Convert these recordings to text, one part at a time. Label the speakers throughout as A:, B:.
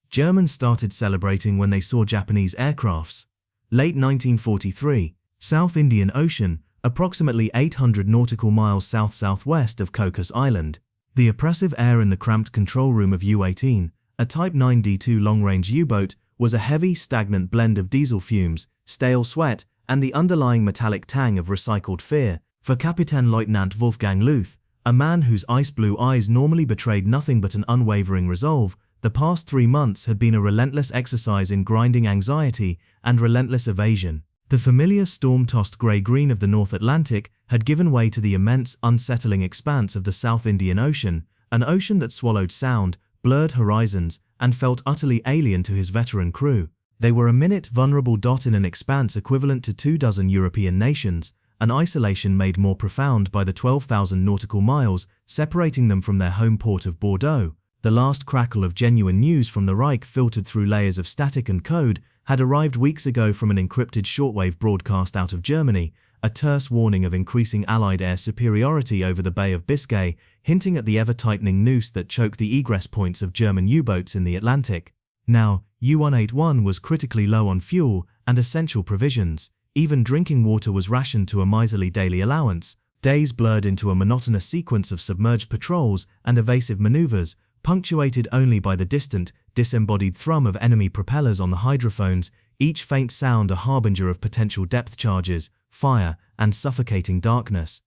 A: Germans started celebrating when they saw Japanese aircrafts. Late 1943, South Indian Ocean, approximately 800 nautical miles south-southwest of Cocos Island. The oppressive air in the cramped control room of U-18, a Type 9D2 long-range U-boat, was a heavy, stagnant blend of diesel fumes, stale sweat, and the underlying metallic tang of recycled fear. For Captain Lieutenant Wolfgang Luth, a man whose ice-blue eyes normally betrayed nothing but an unwavering resolve, the past 3 months had been a relentless exercise in grinding anxiety and relentless evasion. The familiar storm-tossed grey-green of the North Atlantic had given way to the immense, unsettling expanse of the South Indian Ocean, an ocean that swallowed sound, blurred horizons, and felt utterly alien to his veteran crew. They were a minute vulnerable dot in an expanse equivalent to 24 European nations, an isolation made more profound by the 12,000 nautical miles separating them from their home port of Bordeaux. The last crackle of genuine news from the Reich, filtered through layers of static and code, had arrived weeks ago from an encrypted shortwave broadcast out of Germany, a terse warning of increasing Allied air superiority over the Bay of Biscay, hinting at the ever-tightening noose that choked the egress points of German U-boats in the Atlantic. Now, U-181 was critically low on fuel and essential provisions. Even drinking water was rationed to a miserly daily allowance. Days blurred into a monotonous sequence of submerged patrols and evasive maneuvers, punctuated only by the distant, disembodied thrum of enemy propellers on the hydrophones, each faint sound a harbinger of potential depth charges, fire, and suffocating darkness.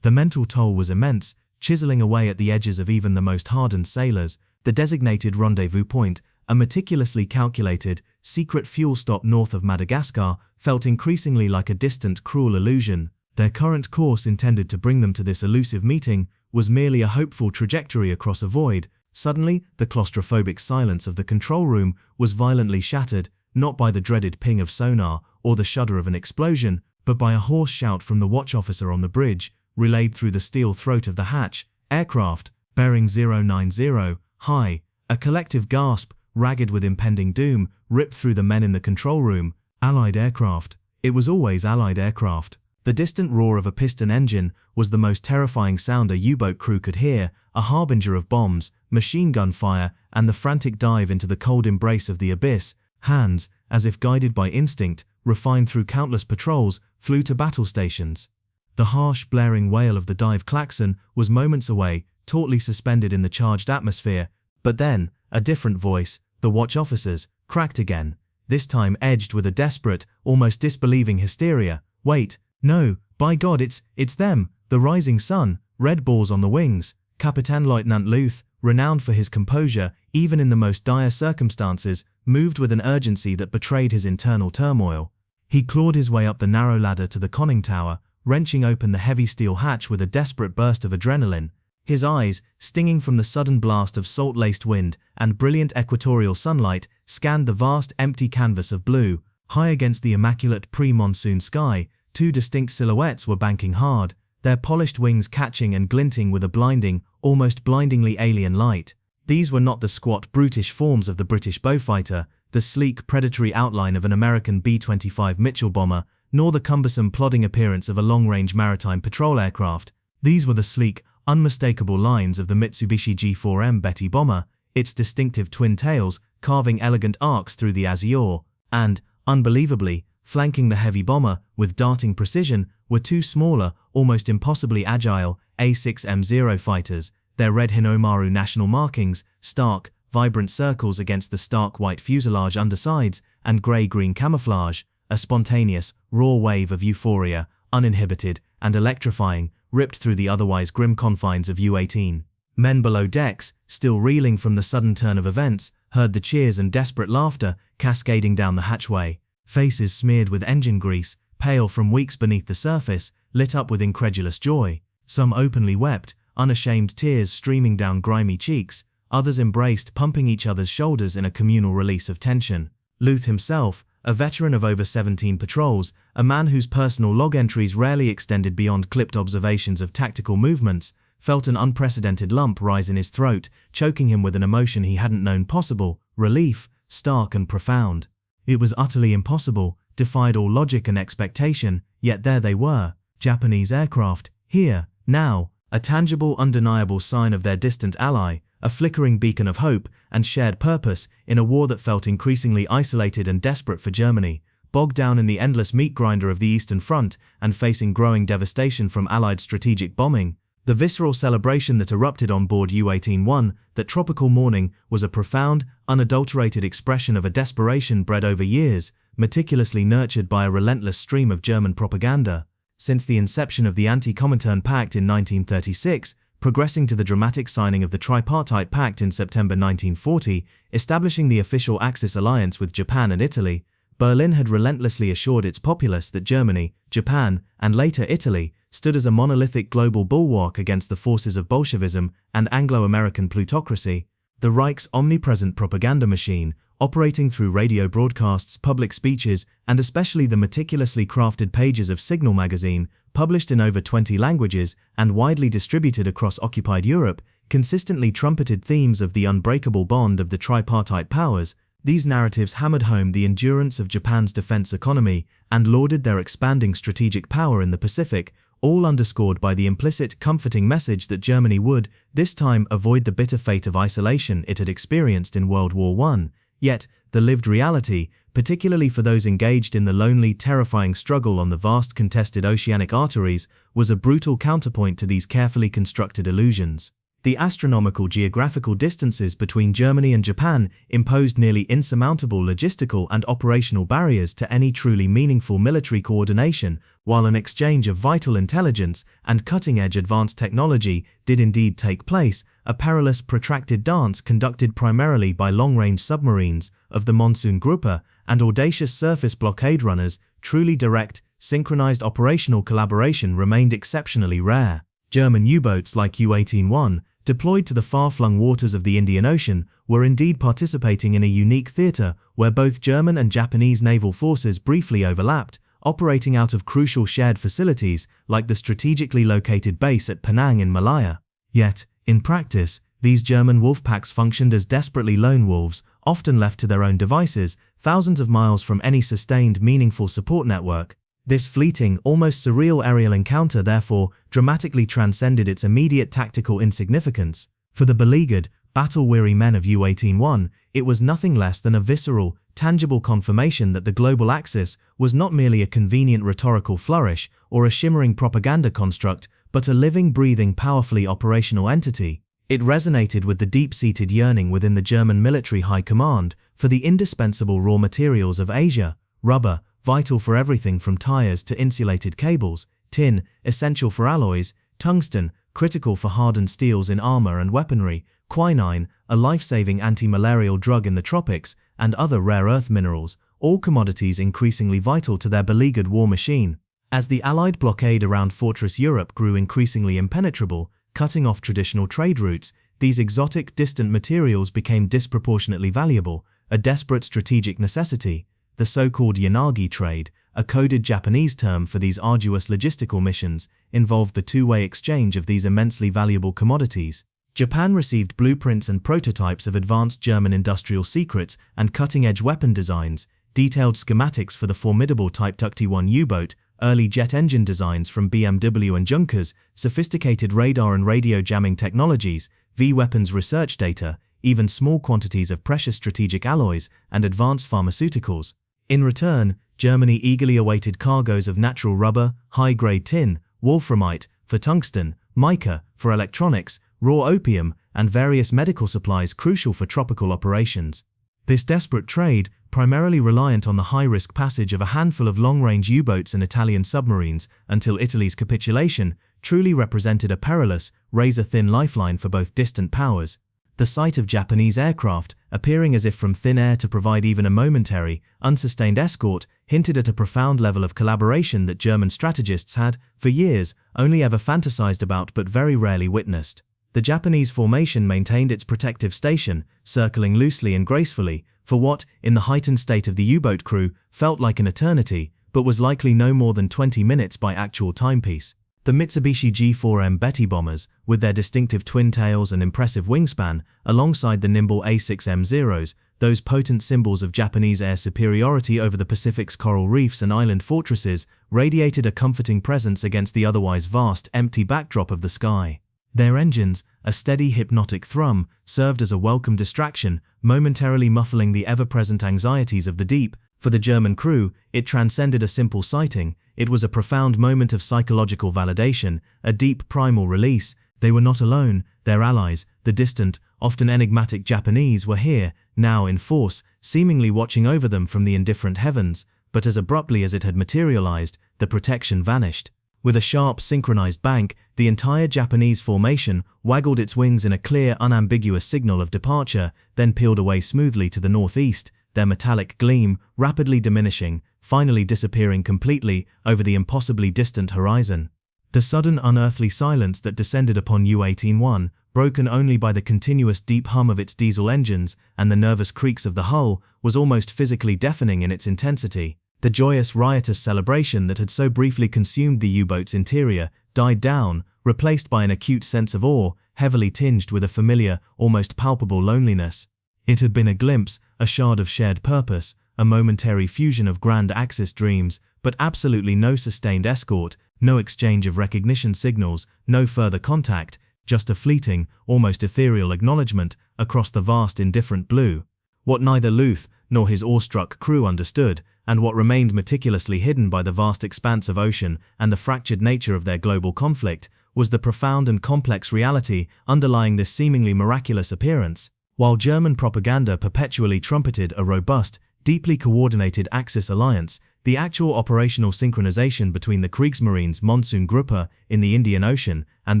A: The mental toll was immense, chiseling away at the edges of even the most hardened sailors. The designated rendezvous point, a meticulously calculated, secret fuel stop north of Madagascar, felt increasingly like a distant, cruel illusion. Their current course, intended to bring them to this elusive meeting, was merely a hopeful trajectory across a void. Suddenly, the claustrophobic silence of the control room was violently shattered, not by the dreaded ping of sonar or the shudder of an explosion, but by a hoarse shout from the watch officer on the bridge, relayed through the steel throat of the hatch. "Aircraft, bearing 090, high." A collective gasp, ragged with impending doom, ripped through the men in the control room. Allied aircraft. It was always Allied aircraft. The distant roar of a piston engine was the most terrifying sound a U-boat crew could hear, a harbinger of bombs, machine gun fire, and the frantic dive into the cold embrace of the abyss. Hands, as if guided by instinct, refined through countless patrols, flew to battle stations. The harsh, blaring wail of the dive klaxon was moments away, tautly suspended in the charged atmosphere. But then, a different voice, the watch officer's, cracked again, this time edged with a desperate, almost disbelieving hysteria. "Wait, no, by God, it's them, the rising sun, red balls on the wings." Captain Lieutenant Luth, renowned for his composure, even in the most dire circumstances, moved with an urgency that betrayed his internal turmoil. He clawed his way up the narrow ladder to the conning tower, wrenching open the heavy steel hatch with a desperate burst of adrenaline. His eyes, stinging from the sudden blast of salt-laced wind and brilliant equatorial sunlight, scanned the vast, empty canvas of blue. High against the immaculate pre-monsoon sky, two distinct silhouettes were banking hard, their polished wings catching and glinting with a blinding, almost blindingly alien light. These were not the squat, brutish forms of the British Beaufighter, the sleek, predatory outline of an American B-25 Mitchell bomber, nor the cumbersome, plodding appearance of a long-range maritime patrol aircraft. These were the sleek, unmistakable lines of the Mitsubishi G4M Betty bomber, its distinctive twin tails carving elegant arcs through the azure, and, unbelievably, flanking the heavy bomber with darting precision, were two smaller, almost impossibly agile A6M0 fighters, their red Hinomaru national markings, stark, vibrant circles against the stark white fuselage undersides and grey-green camouflage, a spontaneous, raw wave of euphoria, uninhibited and electrifying, ripped through the otherwise grim confines of U-18. Men below decks, still reeling from the sudden turn of events, heard the cheers and desperate laughter cascading down the hatchway. Faces smeared with engine grease, pale from weeks beneath the surface, lit up with incredulous joy. Some openly wept, unashamed tears streaming down grimy cheeks. Others embraced, pumping each other's shoulders in a communal release of tension. Luth himself, a veteran of over 17 patrols, a man whose personal log entries rarely extended beyond clipped observations of tactical movements, felt an unprecedented lump rise in his throat, choking him with an emotion he hadn't known possible, relief, stark and profound. It was utterly impossible, defied all logic and expectation, yet there they were, Japanese aircraft, here, now, a tangible, undeniable sign of their distant ally, a flickering beacon of hope and shared purpose in a war that felt increasingly isolated and desperate for Germany, bogged down in the endless meat grinder of the Eastern Front and facing growing devastation from Allied strategic bombing. The visceral celebration that erupted on board U-18-1, that tropical morning, was a profound, unadulterated expression of a desperation bred over years, meticulously nurtured by a relentless stream of German propaganda. Since the inception of the Anti-Comintern Pact in 1936, progressing to the dramatic signing of the Tripartite Pact in September 1940, establishing the official Axis alliance with Japan and Italy, Berlin had relentlessly assured its populace that Germany, Japan, and later Italy stood as a monolithic global bulwark against the forces of Bolshevism and Anglo-American plutocracy. The Reich's omnipresent propaganda machine, operating through radio broadcasts, public speeches, and especially the meticulously crafted pages of Signal magazine, published in over 20 languages and widely distributed across occupied Europe, consistently trumpeted themes of the unbreakable bond of the tripartite powers. These narratives hammered home the endurance of Japan's defense economy and lauded their expanding strategic power in the Pacific, all underscored by the implicit, comforting message that Germany would, this time, avoid the bitter fate of isolation it had experienced in World War I. Yet, the lived reality, particularly for those engaged in the lonely, terrifying struggle on the vast contested oceanic arteries, was a brutal counterpoint to these carefully constructed illusions. The astronomical geographical distances between Germany and Japan imposed nearly insurmountable logistical and operational barriers to any truly meaningful military coordination, while an exchange of vital intelligence and cutting-edge advanced technology did indeed take place. A perilous, protracted dance conducted primarily by long-range submarines of the Monsoon Gruppe and audacious surface blockade runners, truly direct, synchronized operational collaboration remained exceptionally rare. German U-boats like U-18-1, deployed to the far-flung waters of the Indian Ocean, were indeed participating in a unique theater where both German and Japanese naval forces briefly overlapped, operating out of crucial shared facilities like the strategically located base at Penang in Malaya. Yet, in practice, these German wolf packs functioned as desperately lone wolves, often left to their own devices, thousands of miles from any sustained, meaningful support network. This fleeting, almost surreal aerial encounter therefore dramatically transcended its immediate tactical insignificance. For the beleaguered, battle-weary men of U-18-1, it was nothing less than a visceral, tangible confirmation that the global axis was not merely a convenient rhetorical flourish or a shimmering propaganda construct, but a living, breathing, powerfully operational entity. It resonated with the deep-seated yearning within the German military high command for the indispensable raw materials of Asia: rubber, vital for everything from tires to insulated cables; tin, essential for alloys; tungsten, critical for hardened steels in armor and weaponry; quinine, a life-saving anti-malarial drug in the tropics; and other rare earth minerals, all commodities increasingly vital to their beleaguered war machine. As the Allied blockade around Fortress Europe grew increasingly impenetrable, cutting off traditional trade routes, these exotic, distant materials became disproportionately valuable, a desperate strategic necessity. The so-called Yanagi trade, a coded Japanese term for these arduous logistical missions, involved the two-way exchange of these immensely valuable commodities. Japan received blueprints and prototypes of advanced German industrial secrets and cutting-edge weapon designs, detailed schematics for the formidable Type Tucti-1 U-boat, early jet engine designs from BMW and Junkers, sophisticated radar and radio jamming technologies, V-weapons research data, even small quantities of precious strategic alloys and advanced pharmaceuticals. In return, Germany eagerly awaited cargoes of natural rubber, high-grade tin, wolframite for tungsten, mica for electronics, raw opium, and various medical supplies crucial for tropical operations. This desperate trade, primarily reliant on the high-risk passage of a handful of long-range U-boats and Italian submarines until Italy's capitulation, truly represented a perilous, razor-thin lifeline for both distant powers. The sight of Japanese aircraft, appearing as if from thin air to provide even a momentary, unsustained escort, hinted at a profound level of collaboration that German strategists had, for years, only ever fantasized about but very rarely witnessed. The Japanese formation maintained its protective station, circling loosely and gracefully, for what, in the heightened state of the U-boat crew, felt like an eternity, but was likely no more than 20 minutes by actual timepiece. The Mitsubishi G4M Betty bombers, with their distinctive twin tails and impressive wingspan, alongside the nimble A6M0s, those potent symbols of Japanese air superiority over the Pacific's coral reefs and island fortresses, radiated a comforting presence against the otherwise vast, empty backdrop of the sky. Their engines, a steady hypnotic thrum, served as a welcome distraction, momentarily muffling the ever-present anxieties of the deep. For the German crew, it transcended a simple sighting. It was a profound moment of psychological validation, a deep primal release. They were not alone. Their allies, the distant, often enigmatic Japanese, were here, now in force, seemingly watching over them from the indifferent heavens. But as abruptly as it had materialized, the protection vanished. With a sharp, synchronized bank, the entire Japanese formation waggled its wings in a clear, unambiguous signal of departure, then peeled away smoothly to the northeast, their metallic gleam rapidly diminishing, finally disappearing completely over the impossibly distant horizon. The sudden unearthly silence that descended upon U-18-1, broken only by the continuous deep hum of its diesel engines and the nervous creaks of the hull, was almost physically deafening in its intensity. The joyous, riotous celebration that had so briefly consumed the U-boat's interior died down, replaced by an acute sense of awe, heavily tinged with a familiar, almost palpable loneliness. It had been a glimpse, a shard of shared purpose, a momentary fusion of grand Axis dreams, but absolutely no sustained escort, no exchange of recognition signals, no further contact, just a fleeting, almost ethereal acknowledgement across the vast indifferent blue. What neither Luth nor his awestruck crew understood, and what remained meticulously hidden by the vast expanse of ocean and the fractured nature of their global conflict, was the profound and complex reality underlying this seemingly miraculous appearance. While German propaganda perpetually trumpeted a robust, deeply coordinated Axis alliance, the actual operational synchronization between the Kriegsmarine's Monsun-Gruppe in the Indian Ocean and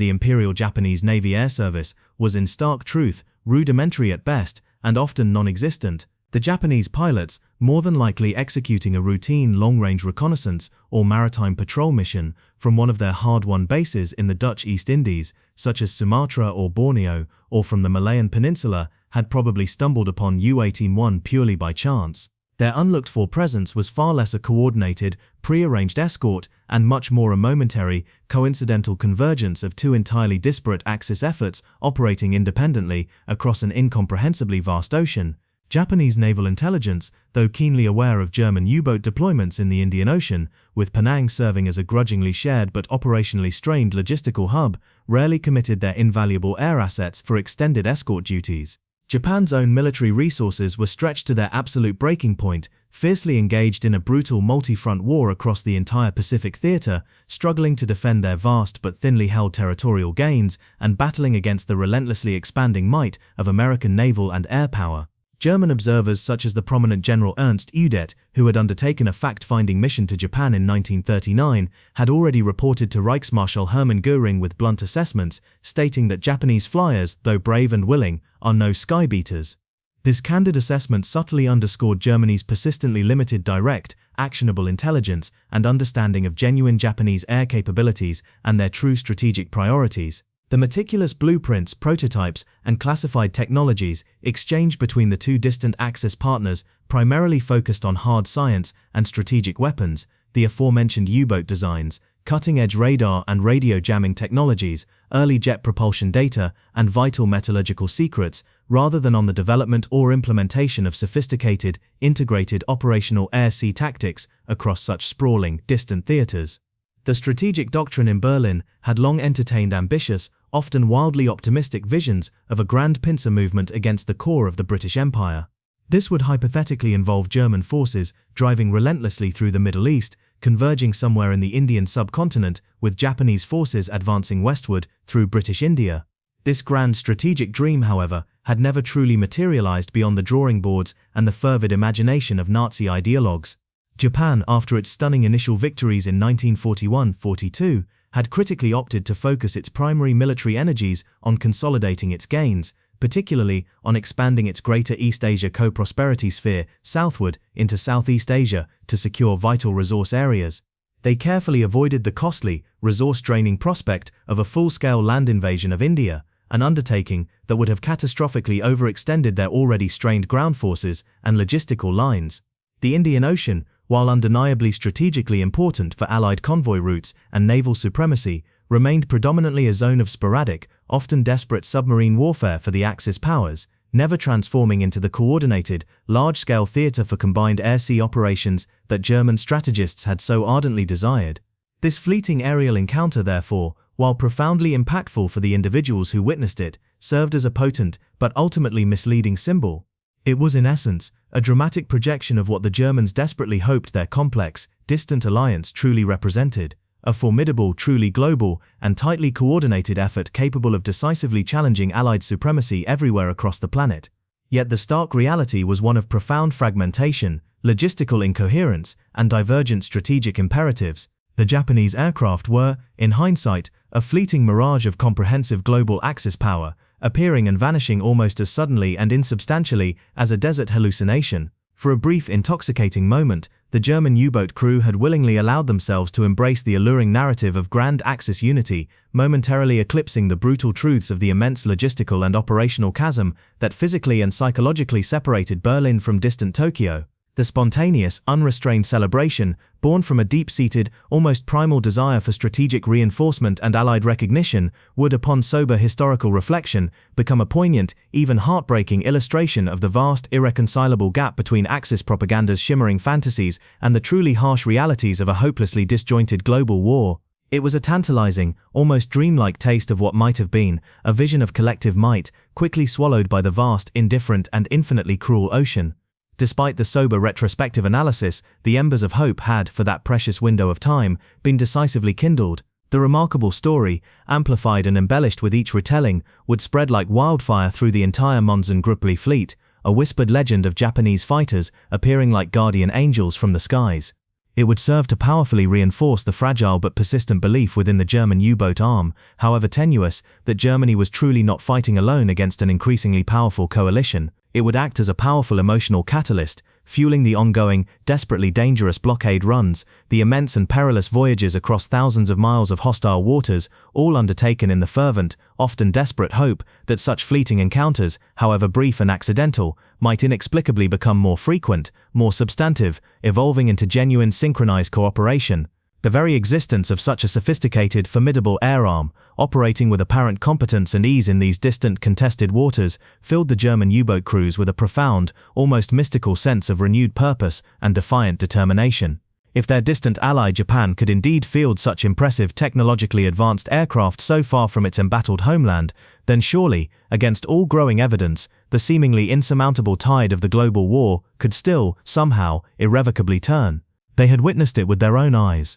A: the Imperial Japanese Navy Air Service was in stark truth rudimentary at best and often non-existent. The Japanese pilots, more than likely executing a routine long-range reconnaissance or maritime patrol mission from one of their hard-won bases in the Dutch East Indies, such as Sumatra or Borneo, or from the Malayan Peninsula, had probably stumbled upon U-18-1 purely by chance. Their unlooked-for presence was far less a coordinated, pre-arranged escort and much more a momentary, coincidental convergence of two entirely disparate Axis efforts operating independently across an incomprehensibly vast ocean. Japanese naval intelligence, though keenly aware of German U-boat deployments in the Indian Ocean, with Penang serving as a grudgingly shared but operationally strained logistical hub, rarely committed their invaluable air assets for extended escort duties. Japan's own military resources were stretched to their absolute breaking point, fiercely engaged in a brutal multi-front war across the entire Pacific theater, struggling to defend their vast but thinly held territorial gains and battling against the relentlessly expanding might of American naval and air power. German observers such as the prominent General Ernst Udet, who had undertaken a fact-finding mission to Japan in 1939, had already reported to Reichsmarschall Hermann Göring with blunt assessments, stating that Japanese flyers, though brave and willing, are no sky-beaters. This candid assessment subtly underscored Germany's persistently limited direct, actionable intelligence and understanding of genuine Japanese air capabilities and their true strategic priorities. The meticulous blueprints, prototypes, and classified technologies exchanged between the two distant Axis partners primarily focused on hard science and strategic weapons, the aforementioned U-boat designs, cutting-edge radar and radio jamming technologies, early jet propulsion data, and vital metallurgical secrets, rather than on the development or implementation of sophisticated, integrated operational air-sea tactics across such sprawling, distant theaters. The strategic doctrine in Berlin had long entertained ambitious, often wildly optimistic visions of a grand pincer movement against the core of the British Empire. This would hypothetically involve German forces driving relentlessly through the Middle East, converging somewhere in the Indian subcontinent, with Japanese forces advancing westward through British India. This grand strategic dream, however, had never truly materialized beyond the drawing boards and the fervid imagination of Nazi ideologues. Japan, after its stunning initial victories in 1941-42, had critically opted to focus its primary military energies on consolidating its gains, particularly on expanding its Greater East Asia co-prosperity sphere southward into Southeast Asia to secure vital resource areas. They carefully avoided the costly, resource-draining prospect of a full-scale land invasion of India, an undertaking that would have catastrophically overextended their already strained ground forces and logistical lines. The Indian Ocean, while undeniably strategically important for Allied convoy routes and naval supremacy, remained predominantly a zone of sporadic, often desperate submarine warfare for the Axis powers, never transforming into the coordinated, large-scale theater for combined air-sea operations that German strategists had so ardently desired. This fleeting aerial encounter, therefore, while profoundly impactful for the individuals who witnessed it, served as a potent but ultimately misleading symbol. It was in essence a dramatic projection of what the Germans desperately hoped their complex, distant alliance truly represented, a formidable, truly global, and tightly coordinated effort capable of decisively challenging Allied supremacy everywhere across the planet. Yet the stark reality was one of profound fragmentation, logistical incoherence, and divergent strategic imperatives. The Japanese aircraft were, in hindsight, a fleeting mirage of comprehensive global Axis power, appearing and vanishing almost as suddenly and insubstantially as a desert hallucination. For a brief, intoxicating moment, the German U-boat crew had willingly allowed themselves to embrace the alluring narrative of grand Axis unity, momentarily eclipsing the brutal truths of the immense logistical and operational chasm that physically and psychologically separated Berlin from distant Tokyo. The spontaneous, unrestrained celebration, born from a deep-seated, almost primal desire for strategic reinforcement and Allied recognition, would, upon sober historical reflection, become a poignant, even heartbreaking illustration of the vast, irreconcilable gap between Axis propaganda's shimmering fantasies and the truly harsh realities of a hopelessly disjointed global war. It was a tantalizing, almost dreamlike taste of what might have been, a vision of collective might, quickly swallowed by the vast, indifferent, and infinitely cruel ocean. Despite the sober retrospective analysis, the embers of hope had, for that precious window of time, been decisively kindled. The remarkable story, amplified and embellished with each retelling, would spread like wildfire through the entire Monzen-Gruppli fleet, a whispered legend of Japanese fighters appearing like guardian angels from the skies. It would serve to powerfully reinforce the fragile but persistent belief within the German U-boat arm, however tenuous, that Germany was truly not fighting alone against an increasingly powerful coalition. It would act as a powerful emotional catalyst, fueling the ongoing, desperately dangerous blockade runs, the immense and perilous voyages across thousands of miles of hostile waters, all undertaken in the fervent, often desperate hope that such fleeting encounters, however brief and accidental, might inexplicably become more frequent, more substantive, evolving into genuine synchronized cooperation. The very existence of such a sophisticated, formidable air arm, operating with apparent competence and ease in these distant, contested waters, filled the German U-boat crews with a profound, almost mystical sense of renewed purpose and defiant determination. If their distant ally Japan could indeed field such impressive, technologically advanced aircraft so far from its embattled homeland, then surely, against all growing evidence, the seemingly insurmountable tide of the global war could still, somehow, irrevocably turn. They had witnessed it with their own eyes.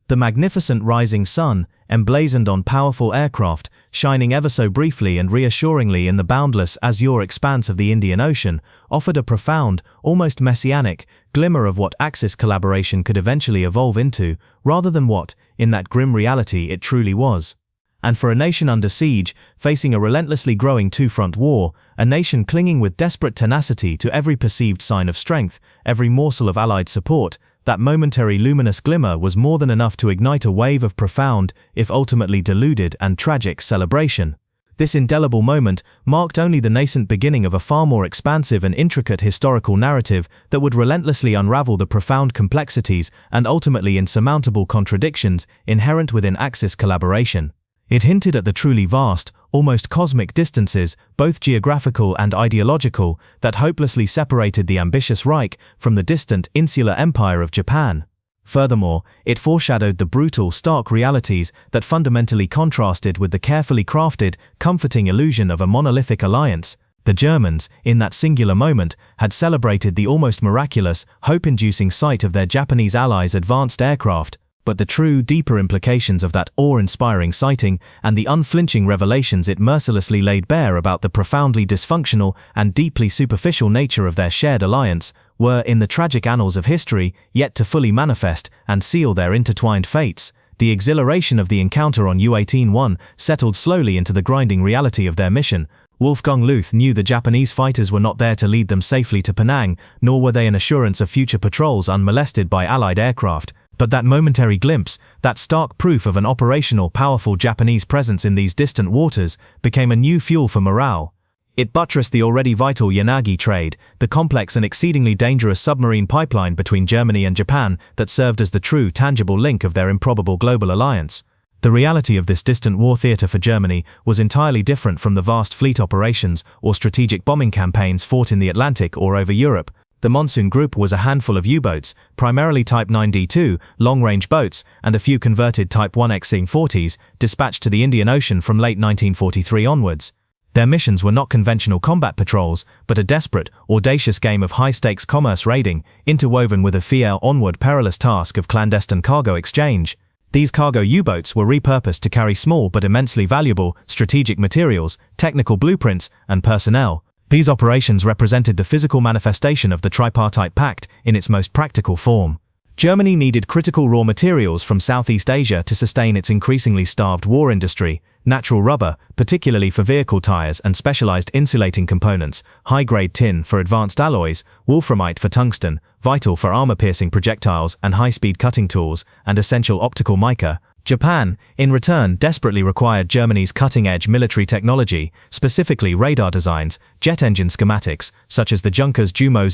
A: The magnificent rising sun, emblazoned on powerful aircraft, shining ever so briefly and reassuringly in the boundless azure expanse of the Indian Ocean, offered a profound, almost messianic, glimmer of what Axis collaboration could eventually evolve into, rather than what, in that grim reality, it truly was. And for a nation under siege, facing a relentlessly growing two-front war, a nation clinging with desperate tenacity to every perceived sign of strength, every morsel of Allied support, that momentary luminous glimmer was more than enough to ignite a wave of profound, if ultimately deluded and tragic, celebration. This indelible moment marked only the nascent beginning of a far more expansive and intricate historical narrative that would relentlessly unravel the profound complexities and ultimately insurmountable contradictions inherent within Axis collaboration. It hinted at the truly vast, almost cosmic distances, both geographical and ideological, that hopelessly separated the ambitious Reich from the distant, insular empire of Japan. Furthermore, it foreshadowed the brutal, stark realities that fundamentally contrasted with the carefully crafted, comforting illusion of a monolithic alliance. The Germans, in that singular moment, had celebrated the almost miraculous, hope-inducing sight of their Japanese allies' advanced aircraft, but the true, deeper implications of that awe-inspiring sighting and the unflinching revelations it mercilessly laid bare about the profoundly dysfunctional and deeply superficial nature of their shared alliance were, in the tragic annals of history, yet to fully manifest and seal their intertwined fates. The exhilaration of the encounter on U-18-1 settled slowly into the grinding reality of their mission. Wolfgang Luth knew the Japanese fighters were not there to lead them safely to Penang, nor were they an assurance of future patrols unmolested by Allied aircraft. But that momentary glimpse, that stark proof of an operational, powerful Japanese presence in these distant waters, became a new fuel for morale. It buttressed the already vital Yanagi trade, the complex and exceedingly dangerous submarine pipeline between Germany and Japan that served as the true, tangible link of their improbable global alliance. The reality of this distant war theater for Germany was entirely different from the vast fleet operations or strategic bombing campaigns fought in the Atlantic or over Europe. The Monsoon Group was a handful of U-boats, primarily Type 9D2, long-range boats, and a few converted Type 1X-40s, dispatched to the Indian Ocean from late 1943 onwards. Their missions were not conventional combat patrols, but a desperate, audacious game of high-stakes commerce raiding, interwoven with a fiel onward perilous task of clandestine cargo exchange. These cargo U-boats were repurposed to carry small but immensely valuable strategic materials, technical blueprints, and personnel. These operations represented the physical manifestation of the Tripartite Pact in its most practical form. Germany needed critical raw materials from Southeast Asia to sustain its increasingly starved war industry: natural rubber, particularly for vehicle tires and specialized insulating components, high-grade tin for advanced alloys, wolframite for tungsten, vital for armor-piercing projectiles and high-speed cutting tools, and essential optical mica. Japan, in return, desperately required Germany's cutting-edge military technology, specifically radar designs, jet engine schematics, such as the Junkers Jumo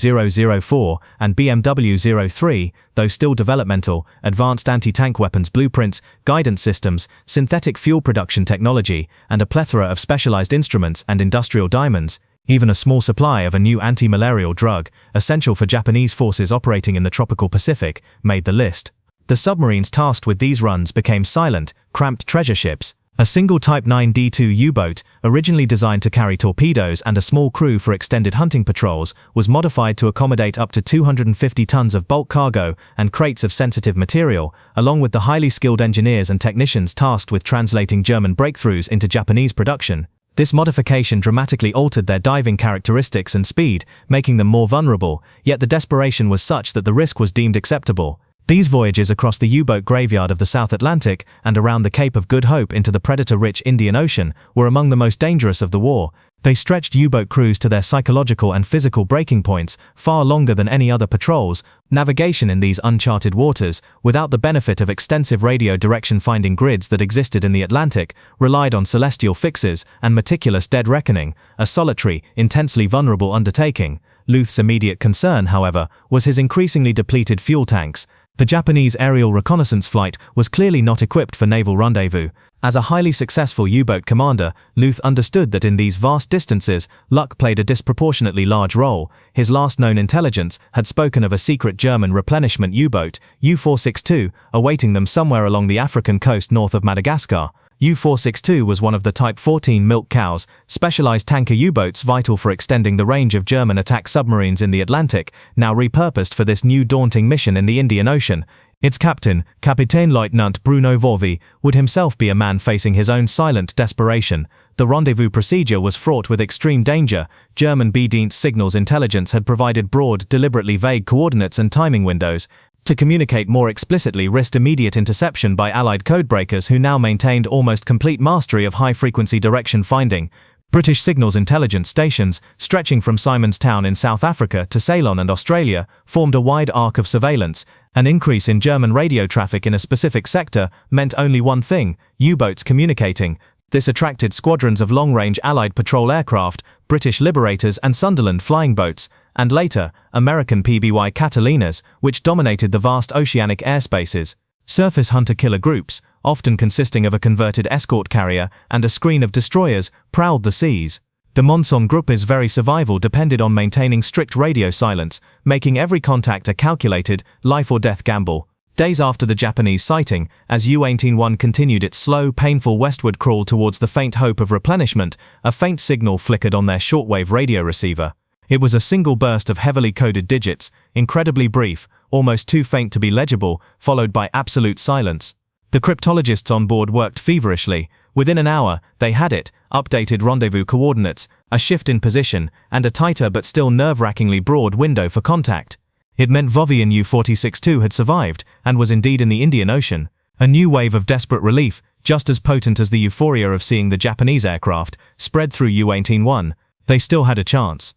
A: 004 and BMW 03, though still developmental, advanced anti-tank weapons blueprints, guidance systems, synthetic fuel production technology, and a plethora of specialized instruments and industrial diamonds. Even a small supply of a new anti-malarial drug, essential for Japanese forces operating in the tropical Pacific, made the list. The submarines tasked with these runs became silent, cramped treasure ships. A single Type 9D2 U-boat, originally designed to carry torpedoes and a small crew for extended hunting patrols, was modified to accommodate up to 250 tons of bulk cargo and crates of sensitive material, along with the highly skilled engineers and technicians tasked with translating German breakthroughs into Japanese production. This modification dramatically altered their diving characteristics and speed, making them more vulnerable, yet the desperation was such that the risk was deemed acceptable. These voyages across the U-boat graveyard of the South Atlantic and around the Cape of Good Hope into the predator-rich Indian Ocean were among the most dangerous of the war. They stretched U-boat crews to their psychological and physical breaking points, far longer than any other patrols. Navigation in these uncharted waters, without the benefit of extensive radio direction-finding grids that existed in the Atlantic, relied on celestial fixes and meticulous dead reckoning, a solitary, intensely vulnerable undertaking. Luth's immediate concern, however, was his increasingly depleted fuel tanks. The Japanese aerial reconnaissance flight was clearly not equipped for naval rendezvous. As a highly successful U-boat commander, Luth understood that in these vast distances, luck played a disproportionately large role. His last known intelligence had spoken of a secret German replenishment U-boat, U-462, awaiting them somewhere along the African coast north of Madagascar. U-462 was one of the Type 14 milk cows, specialized tanker U-boats vital for extending the range of German attack submarines in the Atlantic, now repurposed for this new daunting mission in the Indian Ocean. Its captain, Kapitänleutnant Bruno Vorvi, would himself be a man facing his own silent desperation. The rendezvous procedure was fraught with extreme danger. German B-Dienst signals intelligence had provided broad, deliberately vague coordinates and timing windows. To communicate more explicitly risked immediate interception by Allied codebreakers who now maintained almost complete mastery of high-frequency direction finding. British signals intelligence stations, stretching from Simonstown in South Africa to Ceylon and Australia, formed a wide arc of surveillance. An increase in German radio traffic in a specific sector meant only one thing: U-boats communicating. This attracted squadrons of long-range Allied patrol aircraft, British Liberators and Sunderland flying boats, and later, American PBY Catalinas, which dominated the vast oceanic airspaces. Surface hunter-killer groups, often consisting of a converted escort carrier and a screen of destroyers, prowled the seas. The Monsoon Group's very survival depended on maintaining strict radio silence, making every contact a calculated, life-or-death gamble. Days after the Japanese sighting, as U-181 continued its slow, painful westward crawl towards the faint hope of replenishment, a faint signal flickered on their shortwave radio receiver. It was a single burst of heavily coded digits, incredibly brief, almost too faint to be legible, followed by absolute silence. The cryptologists on board worked feverishly. Within an hour, they had it: updated rendezvous coordinates, a shift in position, and a tighter but still nerve-wrackingly broad window for contact. It meant Vovian U-462 had survived, and was indeed in the Indian Ocean. A new wave of desperate relief, just as potent as the euphoria of seeing the Japanese aircraft, spread through U-181. They still had a chance.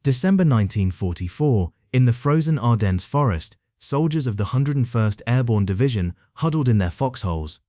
B: December 1944, in the frozen Ardennes forest, soldiers of the 101st Airborne Division huddled in their foxholes.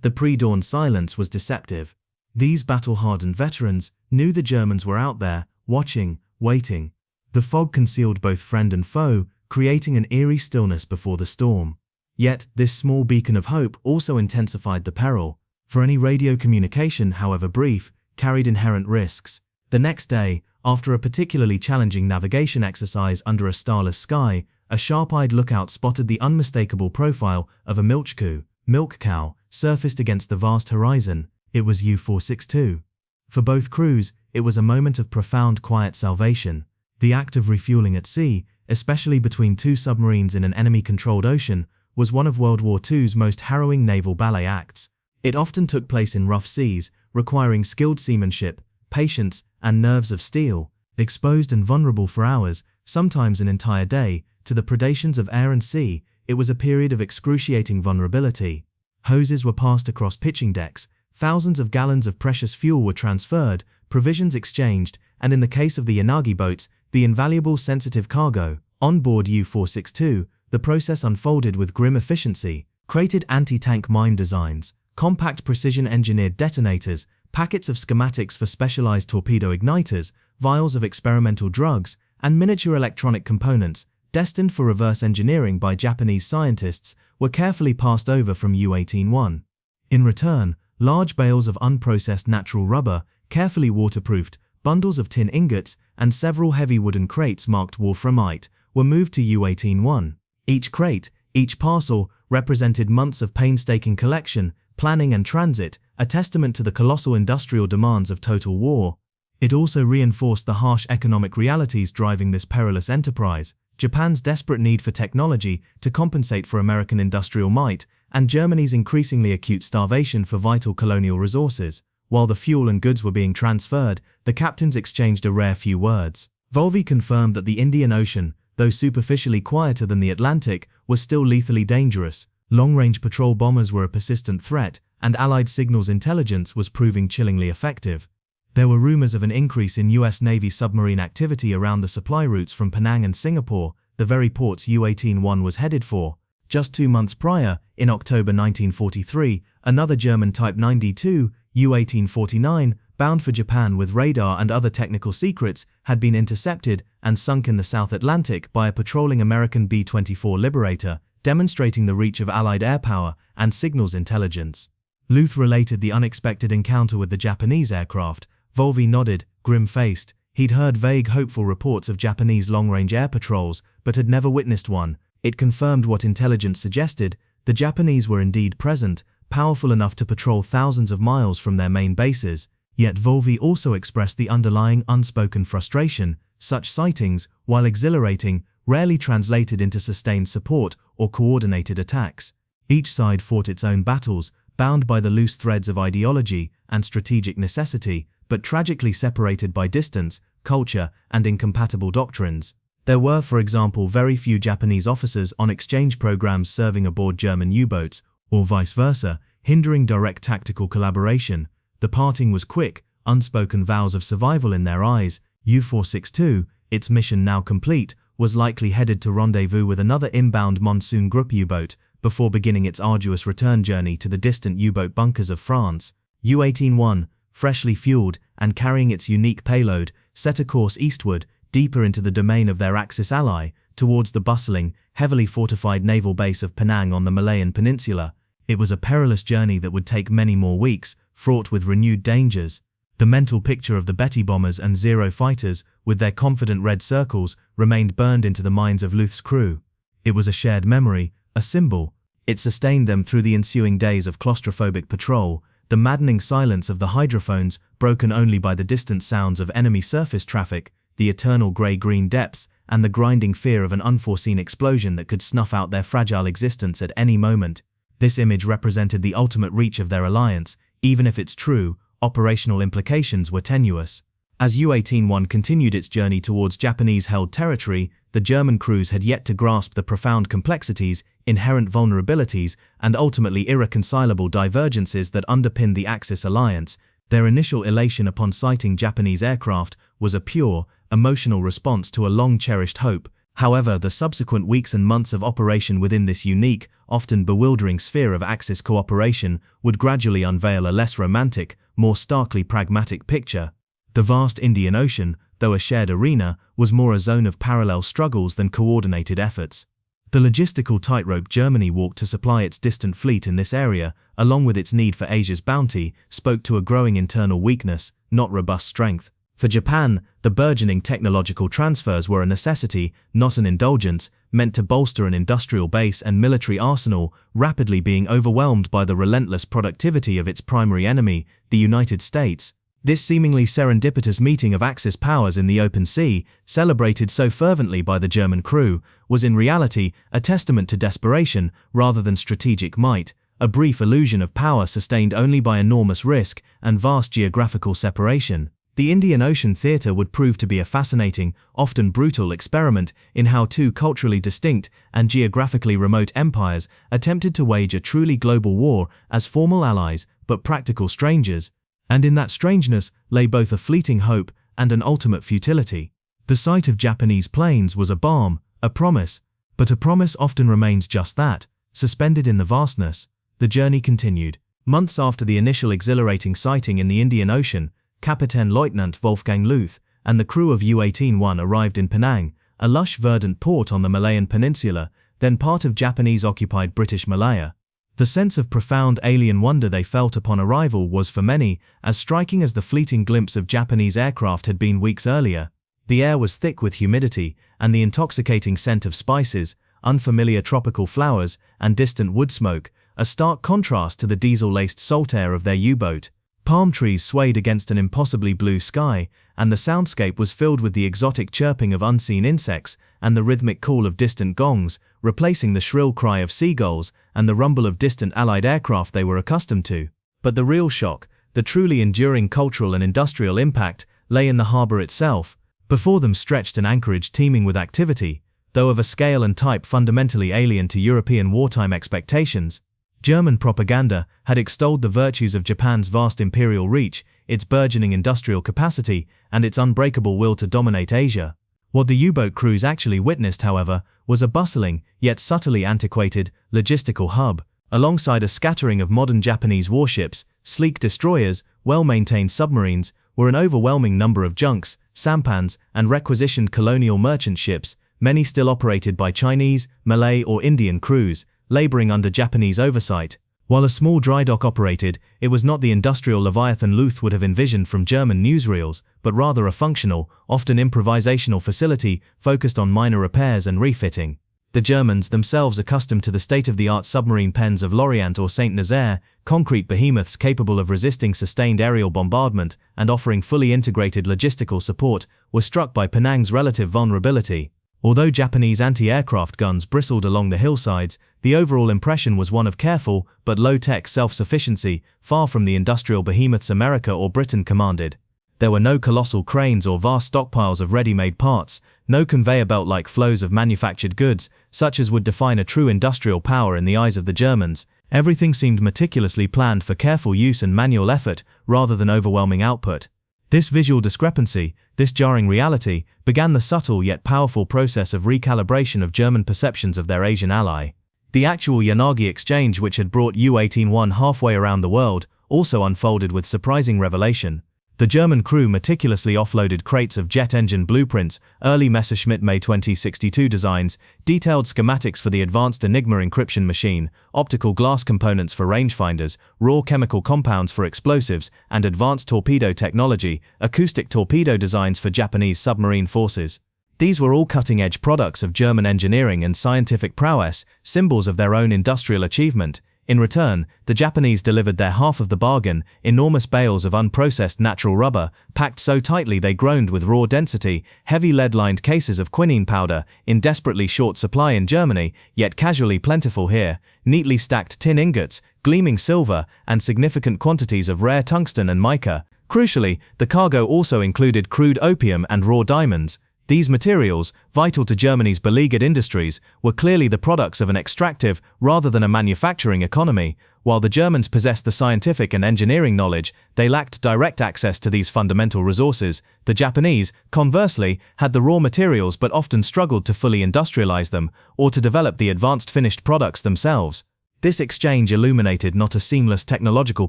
B: The pre-dawn silence was deceptive. These battle-hardened veterans knew the Germans were out there, watching, waiting. The fog concealed both friend and foe, creating an eerie stillness before the storm. Yet, this small beacon of hope also intensified the peril, for any radio communication, however brief, carried inherent risks.
A: The next day, after a particularly challenging navigation exercise under a starless sky, a sharp-eyed lookout spotted the unmistakable profile of a milk cow, surfaced against the vast horizon. It was U-462. For both crews, it was a moment of profound quiet salvation. The act of refueling at sea, especially between two submarines in an enemy-controlled ocean, was one of World War II's most harrowing naval ballet acts. It often took place in rough seas, requiring skilled seamanship, patience, and nerves of steel, exposed and vulnerable for hours, sometimes an entire day, to the predations of air and sea. It was a period of excruciating vulnerability. Hoses were passed across pitching decks, thousands of gallons of precious fuel were transferred, provisions exchanged, and in the case of the Yanagi boats, the invaluable sensitive cargo. On board U-462, the process unfolded with grim efficiency. Crated anti-tank mine designs, compact precision-engineered detonators, packets of schematics for specialized torpedo igniters, vials of experimental drugs, and miniature electronic components, destined for reverse engineering by Japanese scientists, were carefully passed over from U-18-1. In return, large bales of unprocessed natural rubber, carefully waterproofed, bundles of tin ingots, and several heavy wooden crates marked wolframite were moved to U-18-1. Each crate, each parcel, represented months of painstaking collection, planning and transit, a testament to the colossal industrial demands of total war. It also reinforced the harsh economic realities driving this perilous enterprise: Japan's desperate need for technology to compensate for American industrial might, and Germany's increasingly acute starvation for vital colonial resources. While the fuel and goods were being transferred, the captains exchanged a rare few words. Volvi confirmed that the Indian Ocean, though superficially quieter than the Atlantic, was still lethally dangerous. Long-range patrol bombers were a persistent threat, and Allied signals intelligence was proving chillingly effective. There were rumors of an increase in U.S. Navy submarine activity around the supply routes from Penang and Singapore, the very ports U-18-1 was headed for. Just 2 months prior, in October 1943, another German Type 92, U-1849, bound for Japan with radar and other technical secrets, had been intercepted and sunk in the South Atlantic by a patrolling American B-24 Liberator, demonstrating the reach of Allied air power and signals intelligence. Luth related the unexpected encounter with the Japanese aircraft. Volvi nodded, grim-faced. He'd heard vague, hopeful reports of Japanese long-range air patrols, but had never witnessed one. It confirmed what intelligence suggested: the Japanese were indeed present, powerful enough to patrol thousands of miles from their main bases. Yet Volvi also expressed the underlying unspoken frustration. Such sightings, while exhilarating, rarely translated into sustained support or coordinated attacks. Each side fought its own battles, bound by the loose threads of ideology and strategic necessity, but tragically separated by distance, culture, and incompatible doctrines. There were, for example, very few Japanese officers on exchange programs serving aboard German U-boats, or vice versa, hindering direct tactical collaboration. The parting was quick, unspoken vows of survival in their eyes. U-462, its mission now complete, was likely headed to rendezvous with another inbound monsoon group U-boat before beginning its arduous return journey to the distant U-boat bunkers of France. U-18-1, freshly fueled and carrying its unique payload, set a course eastward, deeper into the domain of their Axis ally, towards the bustling, heavily fortified naval base of Penang on the Malayan Peninsula. It was a perilous journey that would take many more weeks, fraught with renewed dangers. The mental picture of the Betty bombers and Zero fighters, with their confident red circles, remained burned into the minds of Luth's crew. It was a shared memory, a symbol. It sustained them through the ensuing days of claustrophobic patrol, the maddening silence of the hydrophones, broken only by the distant sounds of enemy surface traffic, the eternal grey-green depths, and the grinding fear of an unforeseen explosion that could snuff out their fragile existence at any moment. This image represented the ultimate reach of their alliance. Even if its true, operational implications were tenuous. As U-18-1 continued its journey towards Japanese-held territory, the German crews had yet to grasp the profound complexities, inherent vulnerabilities, and ultimately irreconcilable divergences that underpinned the Axis alliance. Their initial elation upon sighting Japanese aircraft was a pure, emotional response to a long-cherished hope. However, the subsequent weeks and months of operation within this unique, often bewildering sphere of Axis cooperation would gradually unveil a less romantic, more starkly pragmatic picture. The vast Indian Ocean, though a shared arena, was more a zone of parallel struggles than coordinated efforts. The logistical tightrope Germany walked to supply its distant fleet in this area, along with its need for Asia's bounty, spoke to a growing internal weakness, not robust strength.
B: For Japan, the burgeoning technological transfers were a necessity, not an indulgence, meant to bolster an industrial base and military arsenal, rapidly being overwhelmed by the relentless productivity of its primary enemy, the United States. This seemingly serendipitous meeting of Axis powers in the open sea, celebrated so fervently by the German crew, was in reality a testament to desperation rather than strategic might, a brief illusion of power sustained only by enormous risk and vast geographical separation. The Indian Ocean theatre would prove to be a fascinating, often brutal experiment in how two culturally distinct and geographically remote empires attempted to wage a truly global war as formal allies but practical strangers, and in that strangeness lay both a fleeting hope and an ultimate futility. The sight of Japanese planes was a balm, a promise, but a promise often remains just that, suspended in the vastness. The journey continued. Months after the initial exhilarating sighting in the Indian Ocean, Kapitän Leutnant Wolfgang Luth and the crew of U-18-1 arrived in Penang, a lush verdant port on the Malayan Peninsula, then part of Japanese-occupied British Malaya. The sense of profound alien wonder they felt upon arrival was for many as striking as the fleeting glimpse of Japanese aircraft had been weeks earlier. The air was thick with humidity and the intoxicating scent of spices, unfamiliar tropical flowers, and distant wood smoke, a stark contrast to the diesel-laced salt air of their U-boat. Palm trees swayed against an impossibly blue sky, and the soundscape was filled with the exotic chirping of unseen insects and the rhythmic call of distant gongs, replacing the shrill cry of seagulls and the rumble of distant Allied aircraft they were accustomed to. But the real shock, the truly enduring cultural and industrial impact, lay in the harbour itself. Before them stretched an anchorage teeming with activity, though of a scale and type fundamentally alien to European wartime expectations. German propaganda had extolled the virtues of Japan's vast imperial reach, its burgeoning industrial capacity, and its unbreakable will to dominate Asia. What the U-boat crews actually witnessed, however, was a bustling, yet subtly antiquated, logistical hub. Alongside a scattering of modern Japanese warships, sleek destroyers, well-maintained submarines, were an overwhelming number of junks, sampans, and requisitioned colonial merchant ships, many still operated by Chinese, Malay, or Indian crews, laboring under Japanese oversight. While a small dry dock operated, it was not the industrial leviathan Luth would have envisioned from German newsreels, but rather a functional, often improvisational facility focused on minor repairs and refitting. The Germans, themselves accustomed to the state-of-the-art submarine pens of Lorient or Saint Nazaire, concrete behemoths capable of resisting sustained aerial bombardment and offering fully integrated logistical support, were struck by Penang's relative vulnerability. Although Japanese anti-aircraft guns bristled along the hillsides, the overall impression was one of careful but low-tech self-sufficiency, far from the industrial behemoths America or Britain commanded. There were no colossal cranes or vast stockpiles of ready-made parts, no conveyor belt-like flows of manufactured goods, such as would define a true industrial power in the eyes of the Germans. Everything seemed meticulously planned for careful use and manual effort, rather than overwhelming output. This visual discrepancy, this jarring reality, began the subtle yet powerful process of recalibration of German perceptions of their Asian ally. The actual Yanagi exchange, which had brought U-18-1 halfway around the world, also unfolded with surprising revelation. The German crew meticulously offloaded crates of jet engine blueprints, early Messerschmitt May 2062 designs, detailed schematics for the advanced Enigma encryption machine, optical glass components for rangefinders, raw chemical compounds for explosives, and advanced torpedo technology, acoustic torpedo designs for Japanese submarine forces. These were all cutting-edge products of German engineering and scientific prowess, symbols of their own industrial achievement. In return, the Japanese delivered their half of the bargain, enormous bales of unprocessed natural rubber, packed so tightly they groaned with raw density, heavy lead-lined cases of quinine powder, in desperately short supply in Germany, yet casually plentiful here, neatly stacked tin ingots, gleaming silver, and significant quantities of rare tungsten and mica. Crucially, the cargo also included crude opium and raw diamonds. These materials, vital to Germany's beleaguered industries, were clearly the products of an extractive rather than a manufacturing economy. While the Germans possessed the scientific and engineering knowledge, they lacked direct access to these fundamental resources. The Japanese, conversely, had the raw materials but often struggled to fully industrialize them, or to develop the advanced finished products themselves. This exchange illuminated not a seamless technological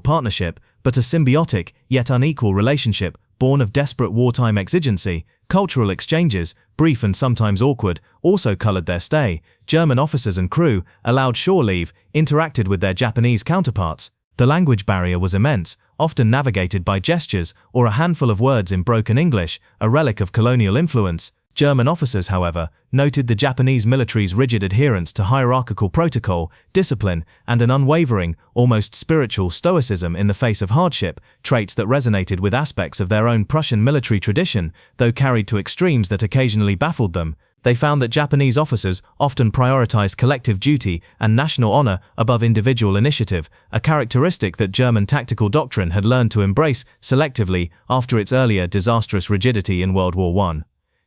B: partnership, but a symbiotic, yet unequal relationship, born of desperate wartime exigency. Cultural exchanges, brief and sometimes awkward, also colored their stay. German officers and crew, allowed shore leave, interacted with their Japanese counterparts. The language barrier was immense, often navigated by gestures or a handful of words in broken English, a relic of colonial influence. German officers, however, noted the Japanese military's rigid adherence to hierarchical protocol, discipline, and an unwavering, almost spiritual stoicism in the face of hardship, traits that resonated with aspects of their own Prussian military tradition, though carried to extremes that occasionally baffled them. They found that Japanese officers often prioritized collective duty and national honor above individual initiative, a characteristic that German tactical doctrine had learned to embrace selectively after its earlier disastrous rigidity in World War I.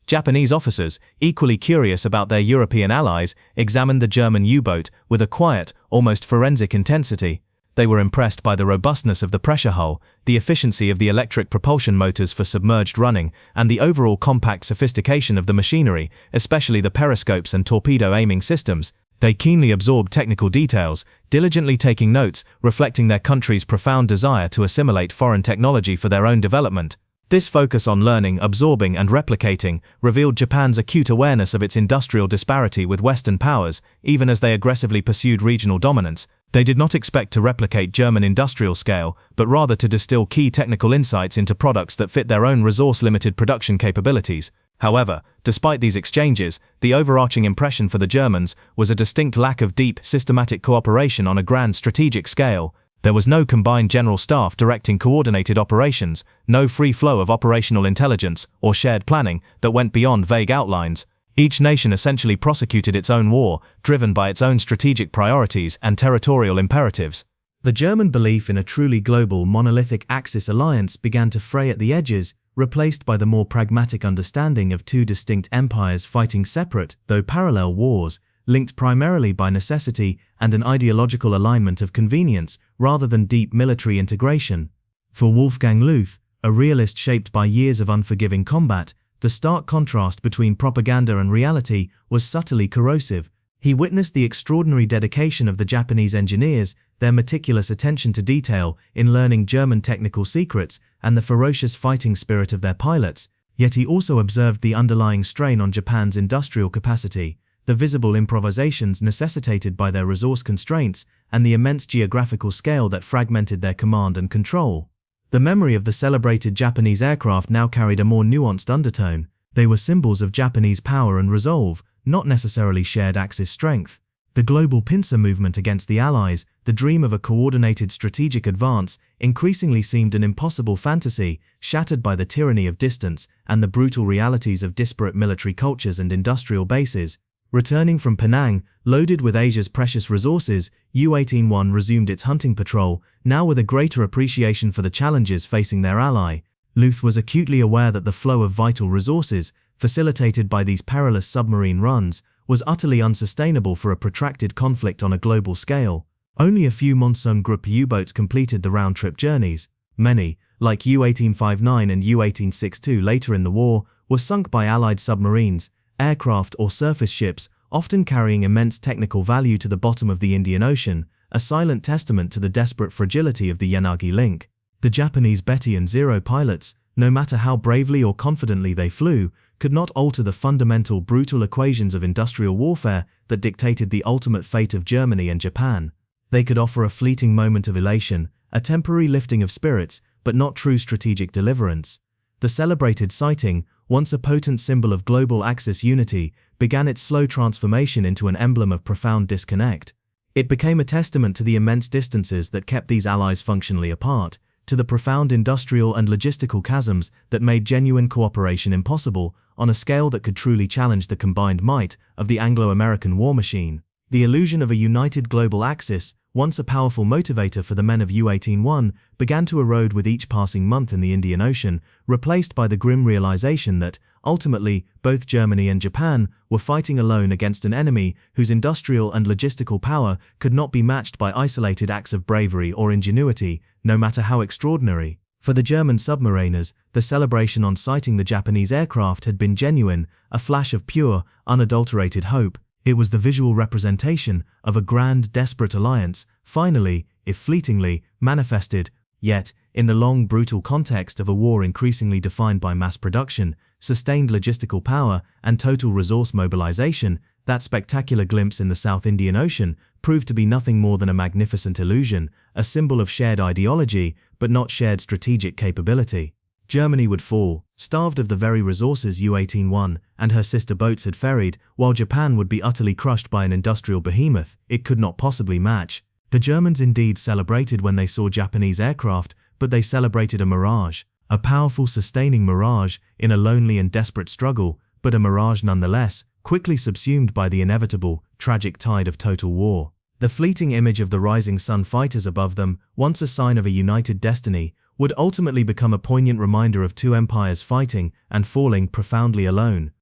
B: Japanese officers, equally curious about their European allies, examined the German U-boat with a quiet, almost forensic intensity. They were impressed by the robustness of the pressure hull, the efficiency of the electric propulsion motors for submerged running, and the overall compact sophistication of the machinery, especially the periscopes and torpedo aiming systems. They keenly absorbed technical details, diligently taking notes, reflecting their country's profound desire to assimilate foreign technology for their own development. This focus on learning, absorbing, and replicating revealed Japan's acute awareness of its industrial disparity with Western powers, even as they aggressively pursued regional dominance. They did not expect to replicate German industrial scale, but rather to distill key technical insights into products that fit their own resource-limited production capabilities. However, despite these exchanges, the overarching impression for the Germans was a distinct lack of deep, systematic cooperation on a grand strategic scale. There was no combined general staff directing coordinated operations, no free flow of operational intelligence or shared planning that went beyond vague outlines. Each nation essentially prosecuted its own war, driven by its own strategic priorities and territorial imperatives.
A: The German belief in a truly global monolithic Axis alliance began to fray at the edges, replaced by the more pragmatic understanding of two distinct empires fighting separate, though parallel wars, linked primarily by necessity and an ideological alignment of convenience rather than deep military integration. For Wolfgang Luth, a realist shaped by years of unforgiving combat, the stark contrast between propaganda and reality was subtly corrosive. He witnessed the extraordinary dedication of the Japanese engineers, their meticulous attention to detail in learning German technical secrets, and the ferocious fighting spirit of their pilots, yet he also observed the underlying strain on Japan's industrial capacity, the visible improvisations necessitated by their resource constraints, and the immense geographical scale that fragmented their command and control. The memory of the celebrated Japanese aircraft now carried a more nuanced undertone. They were symbols of Japanese power and resolve, not necessarily shared Axis strength. The global pincer movement against the Allies, the dream of a coordinated strategic advance, increasingly seemed an impossible fantasy, shattered by the tyranny of distance and the brutal realities of disparate military cultures and industrial bases. Returning from Penang, loaded with Asia's precious resources, U-181 resumed its hunting patrol, now with a greater appreciation for the challenges facing their ally. Luth was acutely aware that the flow of vital resources, facilitated by these perilous submarine runs, was utterly unsustainable for a protracted conflict on a global scale. Only a few Monsun Group U-boats completed the round-trip journeys. Many, like U-1859 and U-1862 later in the war, were sunk by Allied submarines, aircraft or surface ships, often carrying immense technical value to the bottom of the Indian Ocean, a silent testament to the desperate fragility of the Yanagi link. The Japanese Betty and Zero pilots, no matter how bravely or confidently they flew, could not alter the fundamental brutal equations of industrial warfare that dictated the ultimate fate of Germany and Japan. They could offer a fleeting moment of elation, a temporary lifting of spirits, but not true strategic deliverance. The celebrated sighting, once a potent symbol of global Axis unity, began its slow transformation into an emblem of profound disconnect. It became a testament to the immense distances that kept these allies functionally apart, to the profound industrial and logistical chasms that made genuine cooperation impossible on a scale that could truly challenge the combined might of the Anglo-American war machine. The illusion of a united global Axis, once a powerful motivator for the men of U-181, began to erode with each passing month in the Indian Ocean, replaced by the grim realization that, ultimately, both Germany and Japan were fighting alone against an enemy whose industrial and logistical power could not be matched by isolated acts of bravery or ingenuity, no matter how extraordinary. For the German submariners, the celebration on sighting the Japanese aircraft had been genuine, a flash of pure, unadulterated hope. It was the visual representation of a grand, desperate alliance, finally, if fleetingly, manifested. Yet, in the long, brutal context of a war increasingly defined by mass production, sustained logistical power, and total resource mobilization, that spectacular glimpse in the South Indian Ocean proved to be nothing more than a magnificent illusion, a symbol of shared ideology, but not shared strategic capability. Germany would fall, starved of the very resources U-18-1 and her sister boats had ferried, while Japan would be utterly crushed by an industrial behemoth it could not possibly match. The Germans indeed celebrated when they saw Japanese aircraft, but they celebrated a mirage, a powerful sustaining mirage in a lonely and desperate struggle, but a mirage nonetheless, quickly subsumed by the inevitable, tragic tide of total war. The fleeting image of the rising sun fighters above them, once a sign of a united destiny, would ultimately become a poignant reminder of two empires fighting and falling profoundly alone.